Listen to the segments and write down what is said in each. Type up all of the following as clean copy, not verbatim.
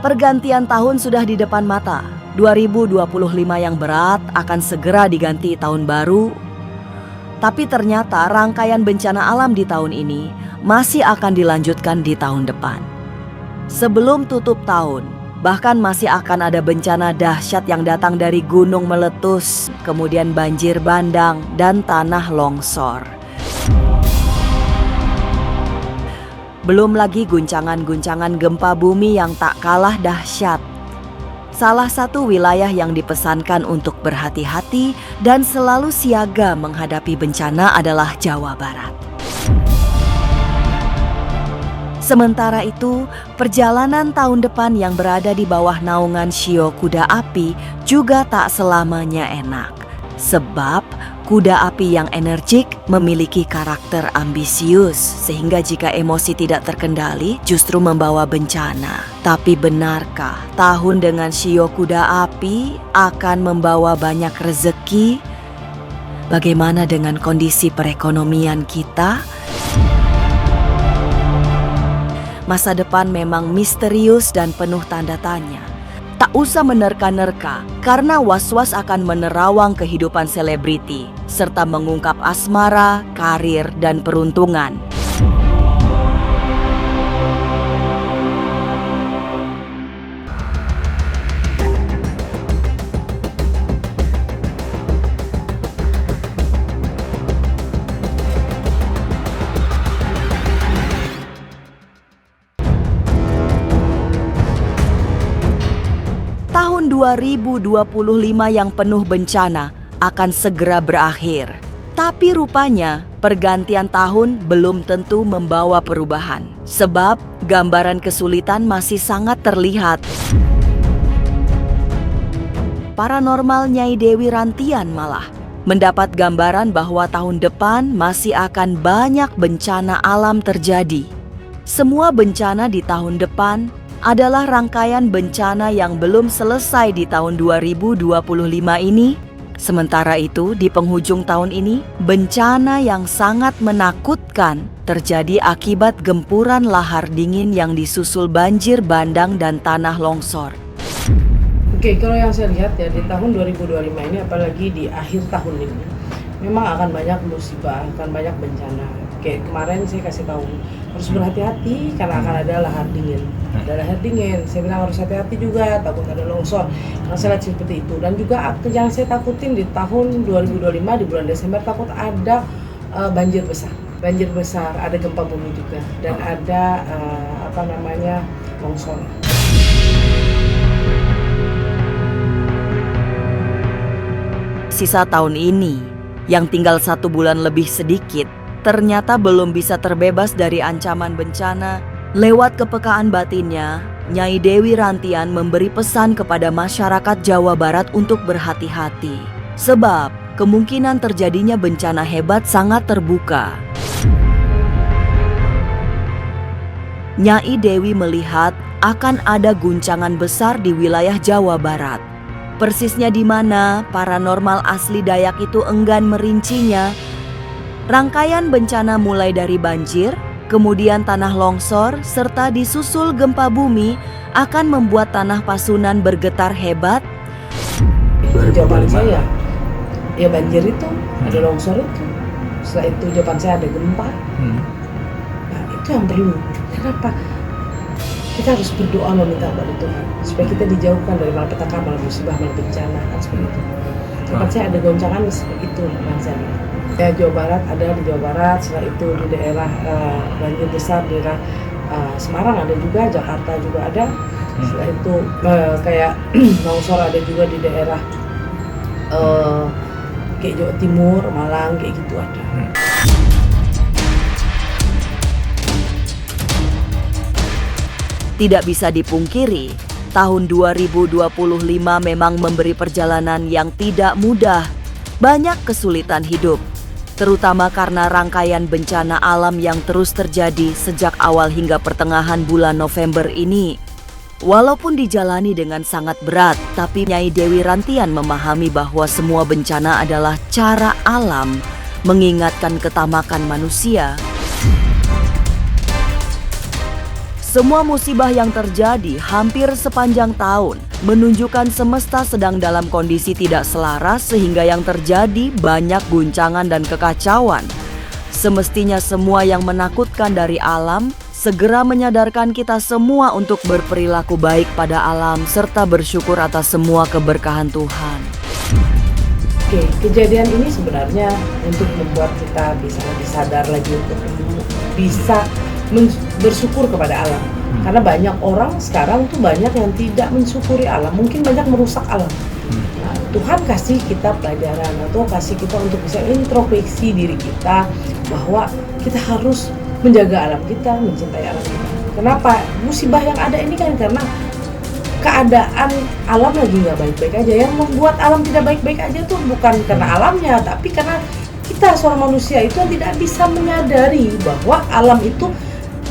Pergantian tahun sudah di depan mata. 2025 yang berat akan segera diganti tahun baru. Tapi ternyata rangkaian bencana alam di tahun ini masih akan dilanjutkan di tahun depan. Sebelum tutup tahun, bahkan masih akan ada bencana dahsyat yang datang dari gunung meletus, kemudian banjir bandang dan tanah longsor. Belum lagi guncangan-guncangan gempa bumi yang tak kalah dahsyat. Salah satu wilayah yang dipesankan untuk berhati-hati dan selalu siaga menghadapi bencana adalah Jawa Barat. Sementara itu, perjalanan tahun depan yang berada di bawah naungan Shio Kuda Api juga tak selamanya enak. Sebab kuda api yang energik memiliki karakter ambisius, sehingga jika emosi tidak terkendali justru membawa bencana. Tapi benarkah tahun dengan Shio Kuda Api akan membawa banyak rezeki? Bagaimana dengan kondisi perekonomian kita? Masa depan memang misterius dan penuh tanda tanya. Tak usah menerka-nerka, karena was-was akan menerawang kehidupan selebriti, serta mengungkap asmara, karir, dan peruntungan. Tahun 2025 yang penuh bencana akan segera berakhir. Tapi rupanya pergantian tahun belum tentu membawa perubahan. Sebab gambaran kesulitan masih sangat terlihat. Paranormal Nyai Dewi Rantian malah mendapat gambaran bahwa tahun depan masih akan banyak bencana alam terjadi. Semua bencana di tahun depan adalah rangkaian bencana yang belum selesai di tahun 2025 ini. Sementara itu, di penghujung tahun ini, bencana yang sangat menakutkan terjadi akibat gempuran lahar dingin yang disusul banjir bandang dan tanah longsor. Oke, kalau yang saya lihat ya di tahun 2025 ini, apalagi di akhir tahun ini, memang akan banyak musibah, akan banyak bencana. Kayak kemarin saya kasih tahu harus berhati-hati karena akan ada lahar dingin. Ada lahar dingin, saya bilang harus hati-hati juga, takut ada longsor. Karena saya lihat seperti itu. Dan juga yang saya takutin di tahun 2025 di bulan Desember takut ada banjir besar. Banjir besar, ada gempa bumi juga dan ada longsor. Sisa tahun ini, yang tinggal 1 bulan lebih sedikit, ternyata belum bisa terbebas dari ancaman bencana. Lewat kepekaan batinnya, Nyai Dewi Rantian memberi pesan kepada masyarakat Jawa Barat untuk berhati-hati. Sebab kemungkinan terjadinya bencana hebat sangat terbuka. Nyai Dewi melihat akan ada guncangan besar di wilayah Jawa Barat. Persisnya di mana, paranormal asli Dayak itu enggan merincinya. Rangkaian bencana mulai dari banjir, kemudian tanah longsor, serta disusul gempa bumi akan membuat tanah Pasundan bergetar hebat. Jawaban saya, ya banjir itu, ada longsor itu. Setelah itu jawaban saya ada gempa. Nah itu yang perlu. Kenapa? Kita harus berdoa meminta kepada Tuhan supaya kita dijauhkan dari malapetaka, musibah, bencana, kan seperti itu. Jawaban saya ada goncangan seperti itu, saya. Ya, Jawa Barat ada di Jawa Barat, setelah itu di daerah banjir besar di daerah Semarang ada juga, Jakarta juga ada. Setelah itu kayak longsor ada juga di daerah kayak Jawa Timur, Malang kayak gitu ada. Tidak bisa dipungkiri, tahun 2025 memang memberi perjalanan yang tidak mudah. Banyak kesulitan hidup, terutama karena rangkaian bencana alam yang terus terjadi sejak awal hingga pertengahan bulan November ini. Walaupun dijalani dengan sangat berat, tapi Nyai Dewi Rantian memahami bahwa semua bencana adalah cara alam mengingatkan ketamakan manusia. Semua musibah yang terjadi hampir sepanjang tahun menunjukkan semesta sedang dalam kondisi tidak selaras sehingga yang terjadi banyak guncangan dan kekacauan. Semestinya semua yang menakutkan dari alam segera menyadarkan kita semua untuk berperilaku baik pada alam serta bersyukur atas semua keberkahan Tuhan. Oke, kejadian ini sebenarnya untuk membuat kita bisa lebih sadar lagi untuk bisa bersyukur kepada alam. Karena banyak orang sekarang tuh banyak yang tidak mensyukuri alam, mungkin banyak merusak alam. Nah, Tuhan kasih kita pelajaran atau kasih kita untuk bisa introspeksi diri kita bahwa kita harus menjaga alam kita, mencintai alam kita. Kenapa? Musibah yang ada ini kan karena keadaan alam lagi nggak baik-baik aja. Yang membuat alam tidak baik-baik aja tuh bukan karena alamnya, tapi karena kita seorang manusia itu yang tidak bisa menyadari bahwa alam itu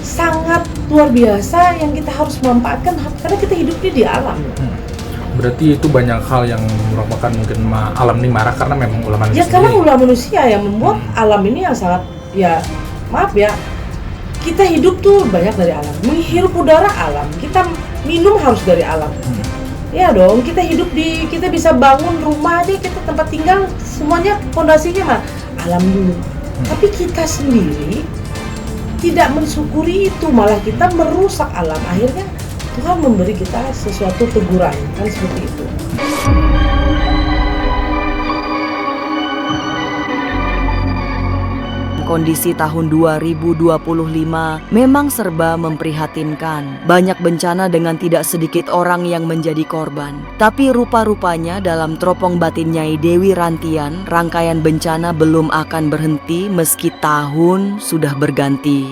sangat luar biasa yang kita harus memanfaatkan karena kita hidupnya di alam. Berarti itu banyak hal yang merupakan mungkin alam ini marah karena memang ulah manusia. Ya karena ulah manusia yang membuat alam ini yang sangat, ya maaf ya, kita hidup tuh banyak dari alam. Menghirup udara alam, kita minum harus dari alam. Ya dong, kita hidup kita bisa bangun rumah aja, kita tempat tinggal semuanya fondasinya mah alam dulu. Tapi kita sendiri tidak mensyukuri itu, malah kita merusak alam. Akhirnya Tuhan memberi kita sesuatu teguran, kan seperti itu. Kondisi tahun 2025 memang serba memprihatinkan. Banyak bencana dengan tidak sedikit orang yang menjadi korban. Tapi rupa-rupanya dalam teropong batin Nyai Dewi Rantian, rangkaian bencana belum akan berhenti meski tahun sudah berganti.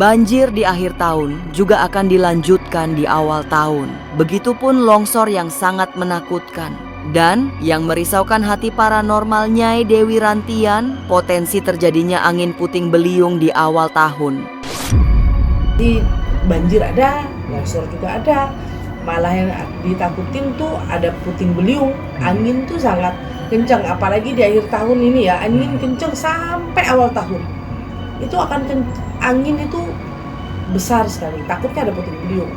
Banjir di akhir tahun juga akan dilanjutkan di awal tahun. Begitupun longsor yang sangat menakutkan. Dan yang merisaukan hati paranormal Nyai Dewi Rantian, potensi terjadinya angin puting beliung di awal tahun. Di banjir ada, longsor juga ada. Malah yang ditakutin tuh ada puting beliung. Angin tuh sangat kencang, apalagi di akhir tahun ini ya, angin kencang sampai awal tahun. Itu akan angin itu besar sekali. Takutnya ada puting beliung.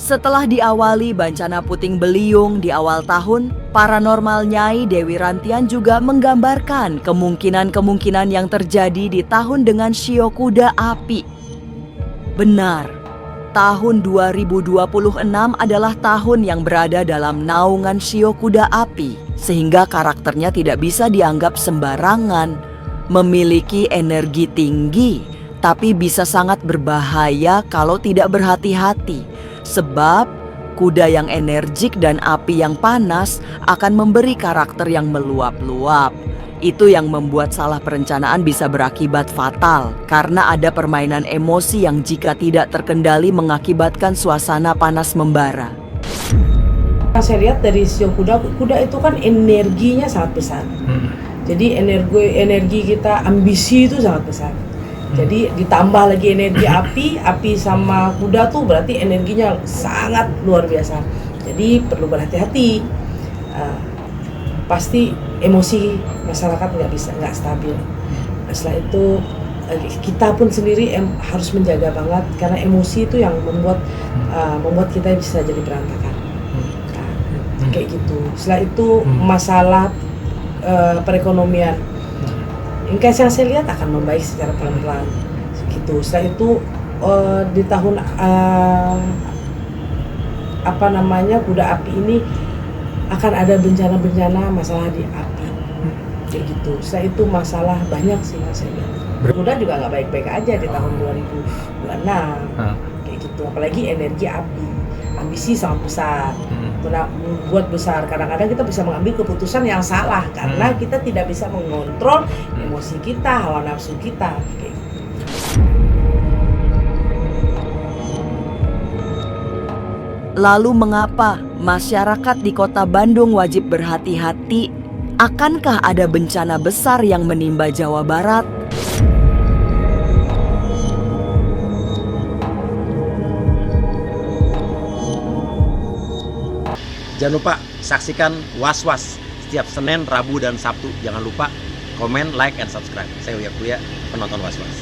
Setelah diawali bencana puting beliung di awal tahun, paranormal Nyai Dewi Rantian juga menggambarkan kemungkinan-kemungkinan yang terjadi di tahun dengan shio kuda api. Benar, tahun 2026 adalah tahun yang berada dalam naungan shio kuda api, sehingga karakternya tidak bisa dianggap sembarangan, memiliki energi tinggi, tapi bisa sangat berbahaya kalau tidak berhati-hati. Sebab kuda yang energik dan api yang panas akan memberi karakter yang meluap-luap. Itu yang membuat salah perencanaan bisa berakibat fatal karena ada permainan emosi yang jika tidak terkendali mengakibatkan suasana panas membara. Saya lihat dari shio kuda itu kan energinya sangat besar. Jadi energi kita, ambisi itu sangat besar. Jadi ditambah lagi energi api sama kuda tuh berarti energinya sangat luar biasa. Jadi perlu berhati-hati. Pasti emosi masyarakat nggak stabil. Setelah itu kita pun sendiri harus menjaga banget karena emosi itu yang membuat kita bisa jadi berantakan. Kayak gitu. Setelah itu masalah perekonomian. Ingkas yang saya lihat akan membaik secara pelan-pelan gitu. Setelah itu di tahun kuda api ini akan ada bencana-bencana masalah di api kayak gitu. Setelah itu masalah banyak sih yang saya lihat. Kuda juga nggak baik-baik aja di tahun 2026 kayak gitu. Apalagi energi api, ambisi sangat besar. Buat besar, kadang-kadang kita bisa mengambil keputusan yang salah karena kita tidak bisa mengontrol emosi kita, hawa nafsu kita kayak gitu. Lalu mengapa masyarakat di Kota Bandung wajib berhati-hati? Akankah ada bencana besar yang menimba Jawa Barat? Jangan lupa saksikan Was Was setiap Senin, Rabu, dan Sabtu. Jangan lupa komen, like, and subscribe. Saya Uya Kuya, penonton Was-Was.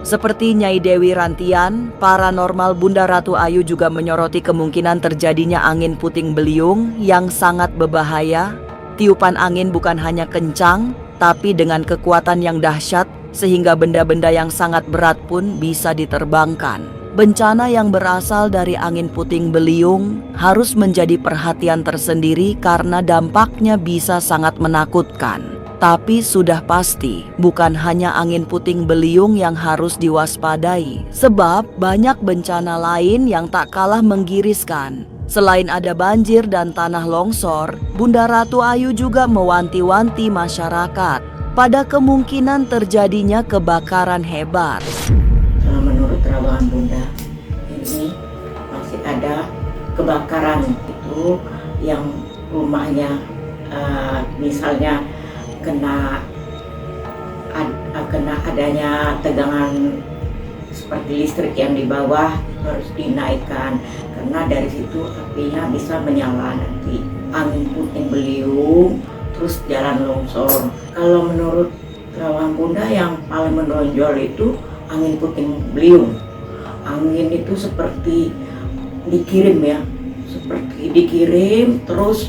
Seperti Nyai Dewi Rantian, paranormal Bunda Ratu Ayu juga menyoroti kemungkinan terjadinya angin puting beliung yang sangat berbahaya. Tiupan angin bukan hanya kencang, tapi dengan kekuatan yang dahsyat sehingga benda-benda yang sangat berat pun bisa diterbangkan. Bencana yang berasal dari angin puting beliung harus menjadi perhatian tersendiri karena dampaknya bisa sangat menakutkan. Tapi sudah pasti bukan hanya angin puting beliung yang harus diwaspadai, sebab banyak bencana lain yang tak kalah menggiriskan. Selain ada banjir dan tanah longsor, Bunda Ratu Ayu juga mewanti-wanti masyarakat pada kemungkinan terjadinya kebakaran hebat. Menurut terawangan Bunda, ini masih ada kebakaran itu yang rumahnya misalnya kena adanya tegangan seperti listrik yang di bawah harus dinaikkan, karena dari situ apinya bisa menyala nanti. Angin puting beliung, terus jalan longsor. Kalau menurut terawangan Bunda yang paling menonjol itu angin puting beliung. Angin itu seperti dikirim ya, seperti dikirim terus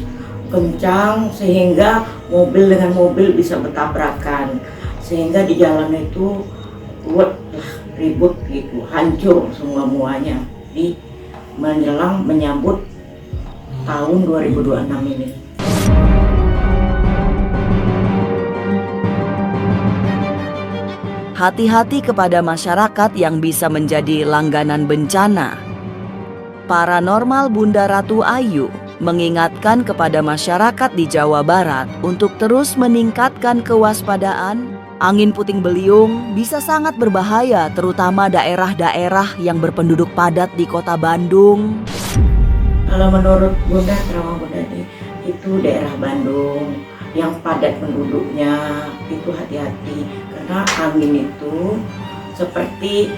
kencang sehingga mobil dengan mobil bisa bertabrakan, sehingga di jalan itu ribut gitu, hancur semua-muanya di menjelang menyambut tahun 2026 ini. Hati-hati kepada masyarakat yang bisa menjadi langganan bencana. Paranormal Bunda Ratu Ayu mengingatkan kepada masyarakat di Jawa Barat untuk terus meningkatkan kewaspadaan. Angin puting beliung bisa sangat berbahaya, terutama daerah-daerah yang berpenduduk padat di kota Bandung. Kalau menurut Bunda, terawangan Bunda itu daerah Bandung yang padat penduduknya, itu hati-hati karena angin itu seperti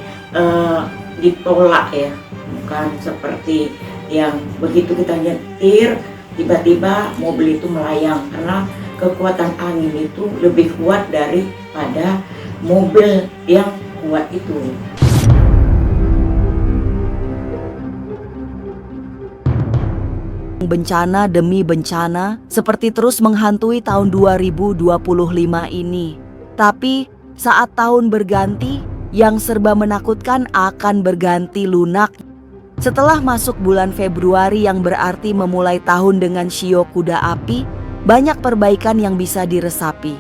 ditolak ya, bukan seperti yang begitu kita nyetir tiba-tiba mobil itu melayang, karena kekuatan angin itu lebih kuat daripada mobil yang kuat itu. Bencana demi bencana seperti terus menghantui tahun 2025 ini. Tapi saat tahun berganti, yang serba menakutkan akan berganti lunak. Setelah masuk bulan Februari yang berarti memulai tahun dengan shio kuda api, banyak perbaikan yang bisa diresapi.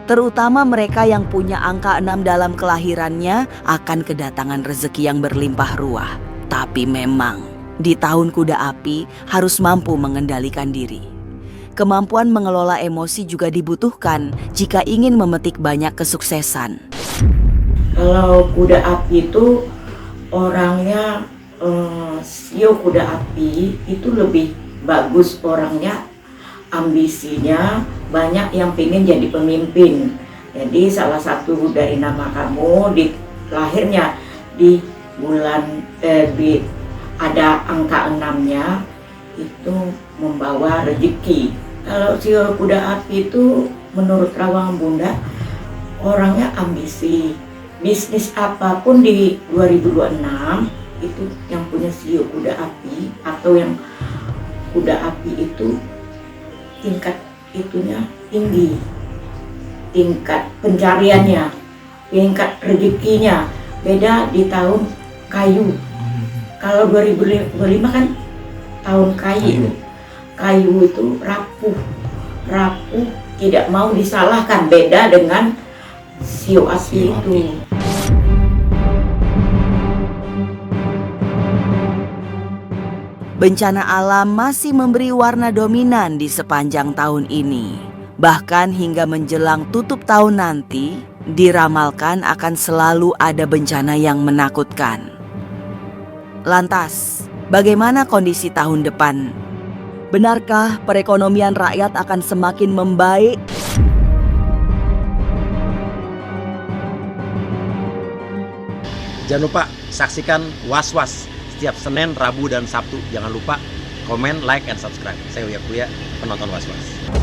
Terutama mereka yang punya angka 6 dalam kelahirannya akan kedatangan rezeki yang berlimpah ruah. Tapi memang di tahun kuda api harus mampu mengendalikan diri. Kemampuan mengelola emosi juga dibutuhkan jika ingin memetik banyak kesuksesan. Kalau kuda api itu orangnya shio kuda api itu lebih bagus orangnya, ambisinya banyak yang pengen jadi pemimpin. Jadi salah satu dari nama kamu di lahirnya di bulan ada angka 6-nya itu membawa rezeki. Kalau shio kuda api itu menurut terawangan Bunda orangnya ambisi. Bisnis apapun di 2026 itu yang punya shio kuda api atau yang kuda api itu tingkat itunya tinggi, tingkat pencariannya, tingkat rezekinya beda di tahun kayu. Kalau 2025 kan tahun kayu. Kayu itu rapuh, tidak mau disalahkan, beda dengan shio api itu. Bencana alam masih memberi warna dominan di sepanjang tahun ini. Bahkan hingga menjelang tutup tahun nanti, diramalkan akan selalu ada bencana yang menakutkan. Lantas, bagaimana kondisi tahun depan? Benarkah perekonomian rakyat akan semakin membaik? Jangan lupa saksikan Was-Was setiap Senin, Rabu, dan Sabtu. Jangan lupa komen, like, and subscribe. Saya Uya Kuya, penonton Was-Was.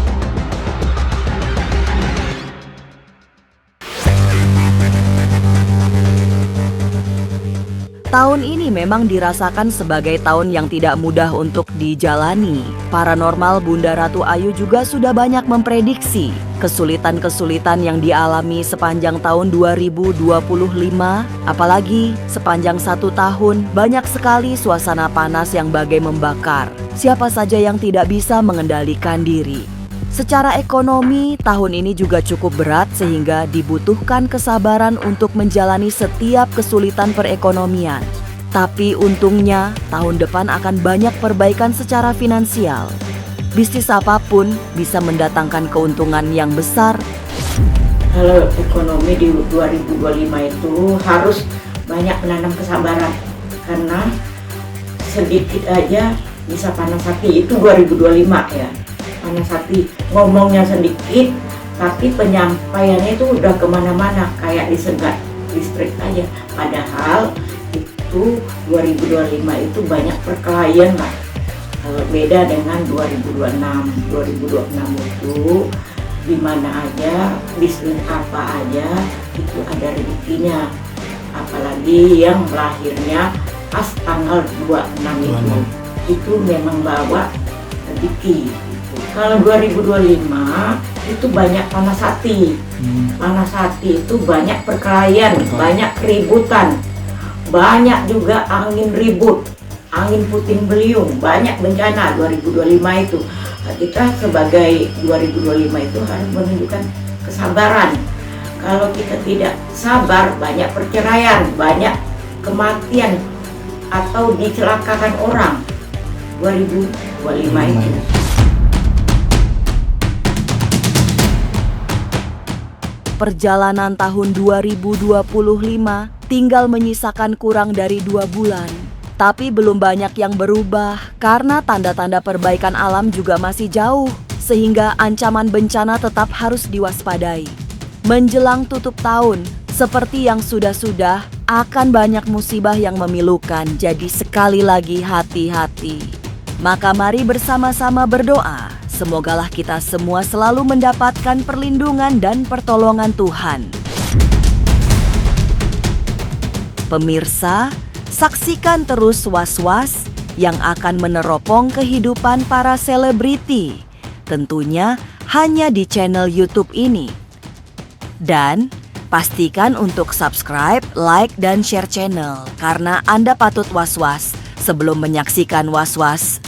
Tahun ini memang dirasakan sebagai tahun yang tidak mudah untuk dijalani. Paranormal Bunda Ratu Ayu juga sudah banyak memprediksi kesulitan-kesulitan yang dialami sepanjang tahun 2025. Apalagi sepanjang 1 tahun banyak sekali suasana panas yang bagai membakar. Siapa saja yang tidak bisa mengendalikan diri. Secara ekonomi, tahun ini juga cukup berat sehingga dibutuhkan kesabaran untuk menjalani setiap kesulitan perekonomian. Tapi untungnya, tahun depan akan banyak perbaikan secara finansial. Bisnis apapun bisa mendatangkan keuntungan yang besar. Kalau ekonomi di 2025 itu harus banyak menanam kesabaran. Karena sedikit aja bisa panas hati, itu 2025 ya. Panas hati, ngomongnya sedikit tapi penyampaiannya itu udah kemana-mana kayak disegat listrik aja. Padahal itu 2025 itu banyak perkelahian lah. Kalau beda dengan 2026 itu dimana aja, bisnis apa aja itu ada rezekinya. Apalagi yang lahirnya pas tanggal 26 itu memang bawa rezeki. Kalau 2025 itu banyak panas hati. Panas hati itu banyak perkelahian, banyak keributan. Banyak juga angin ribut, angin puting beliung, banyak bencana 2025 itu. Kita sebagai 2025 itu harus menunjukkan kesabaran. Kalau kita tidak sabar, banyak perceraian, banyak kematian atau dicelakakan orang 2025 itu. Perjalanan tahun 2025 tinggal menyisakan kurang dari 2 bulan. Tapi belum banyak yang berubah karena tanda-tanda perbaikan alam juga masih jauh, sehingga ancaman bencana tetap harus diwaspadai. Menjelang tutup tahun, seperti yang sudah-sudah, akan banyak musibah yang memilukan, jadi sekali lagi hati-hati. Maka mari bersama-sama berdoa. Semogalah kita semua selalu mendapatkan perlindungan dan pertolongan Tuhan. Pemirsa, saksikan terus Was-Was yang akan meneropong kehidupan para selebriti. Tentunya hanya di channel YouTube ini. Dan pastikan untuk subscribe, like, dan share channel karena Anda patut was-was sebelum menyaksikan Was-Was